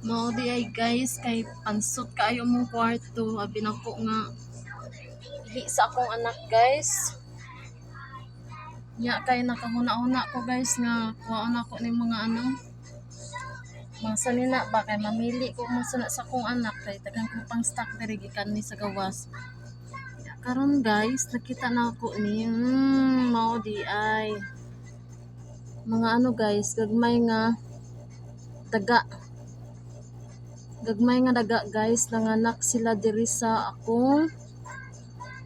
No, di ay guys, kay pansot kayo mong kwarto. Abi na ko nga. Ihi sa akong anak guys. Nya kay nakahuna-una ko guys nga kuhaan ako ni mga mga sanina ba kay mamili ko mo sa akong anak kay tagang ko pang stock diri gikan ni sa gawas. Karon guys, nakita na ako ni mao di ay mga guys, gagmay nga daga. Gagmay nga daga guys, nanganak sila diri sa akong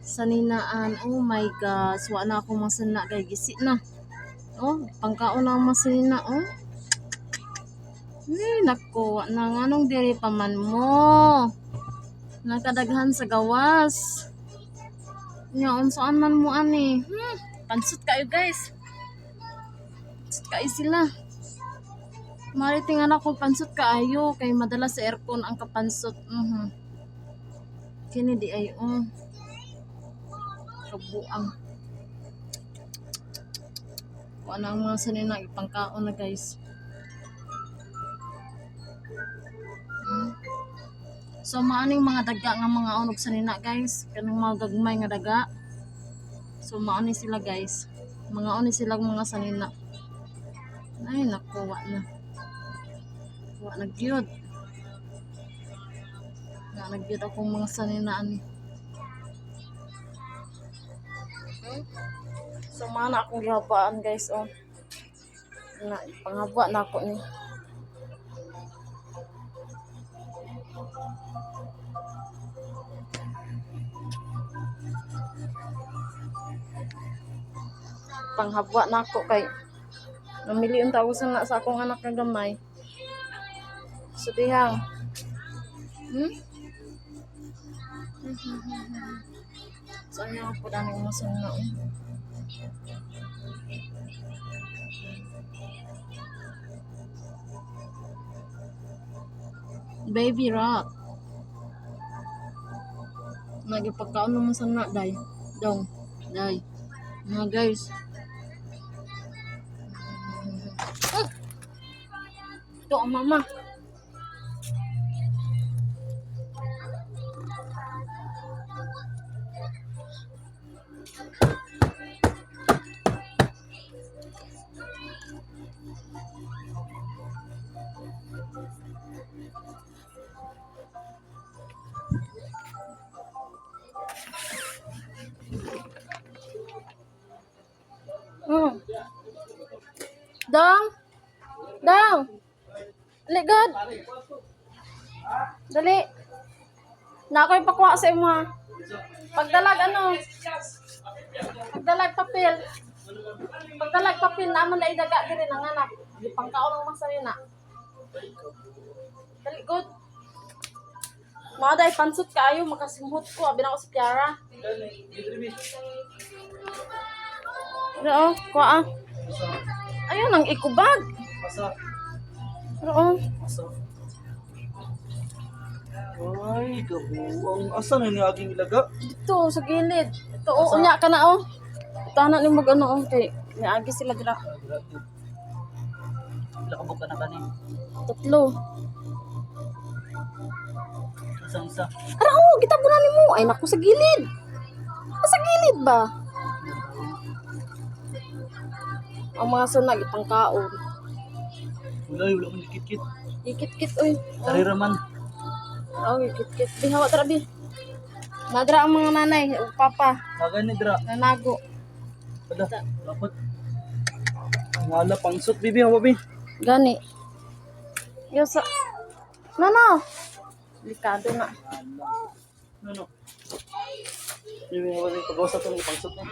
saninaan. Oh my gosh, wa na akong masana kay gisi na. Oh, pangkaon na ang masanina oh. Nako, wa na nganong diri pa man mo. Nakadaghan sa gawas. Nya unsaan man mo ani? Pansut kayo guys. Pansut kayo sila. Mariting anak ko pansut kaayo kay madala sa aircon ang kapansut. Kini di ay kabuang. Wala ang mga sanina ipangkaon na guys. So maaning mga daga nga mga unog sanina guys, kanang mga gagmay nga daga. So maani sila guys. Mga oni sila mga sanina. Ay naku, wa na. Wa na gyud. Nga nagyud akong mga saninaan ni. So mana akong gihabaan guys oh. Na panghaba na ako ni. Panghabwa na ako kay namili ang tawusan na sa akong anak nga gamay. So dihang Saan niya ako daming masana Baby rock. Nagipagkaon naman sana day. Dong. Day. Mga guys. Ito ang mama. Dong. Dong. Dali god. Dali. Na ako ipakwa sa imo ha. Pagdalag Pagdalag papel. Pagdalag papel naman na idaga diri nang anak. Di pangkaon ng masanina. Dali god. Mga day pansut kaayo makasimhot ko abi na ko si Kiara. Oo, kuha. Ayun ang ikubag. Oo. Ay, gabuang. Asa na niya aging ilaga? Dito sa gilid. Ito unya ka na Tanan ni mag kay niagi sila dira. Ila ka buka na kanin. 3. Isa. Ara gitabunan nimo. Ay naku sa gilid. Sa gilid ba? Ang mga sunag ipangkaon. Wala man dikit-kit. Ikit-kit oy. Tarira man. Ikit-kit. Bihawa tara bi. Nadra ang mga nanay o papa. Nagan ni dra. Nanago. Pada. Dapat. Ngala pangsut bibi hawa bi. Gani. Yosa. No. Delikado na. No. Bibi hawa ni pag-usap ko ng pangsut na.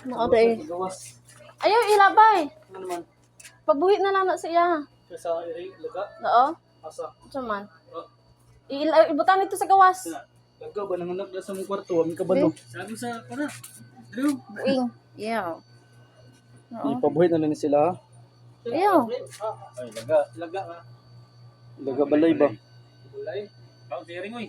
Gawas. Ayaw ilabay. Ano naman? Pabuhi na lang sa iya. Sa iri laga. Oo. Asa. Saman. Ibutan ito sa gawas. Laga ba nanganak na sa mong kwarto, amin ka ba no? Sabi sa para. Drew. Buing. Yeah. Oo. Ipabuhay na lang sila. Ayaw. Ay, laga. Laga balay ba? Balay? Kau tiring oy.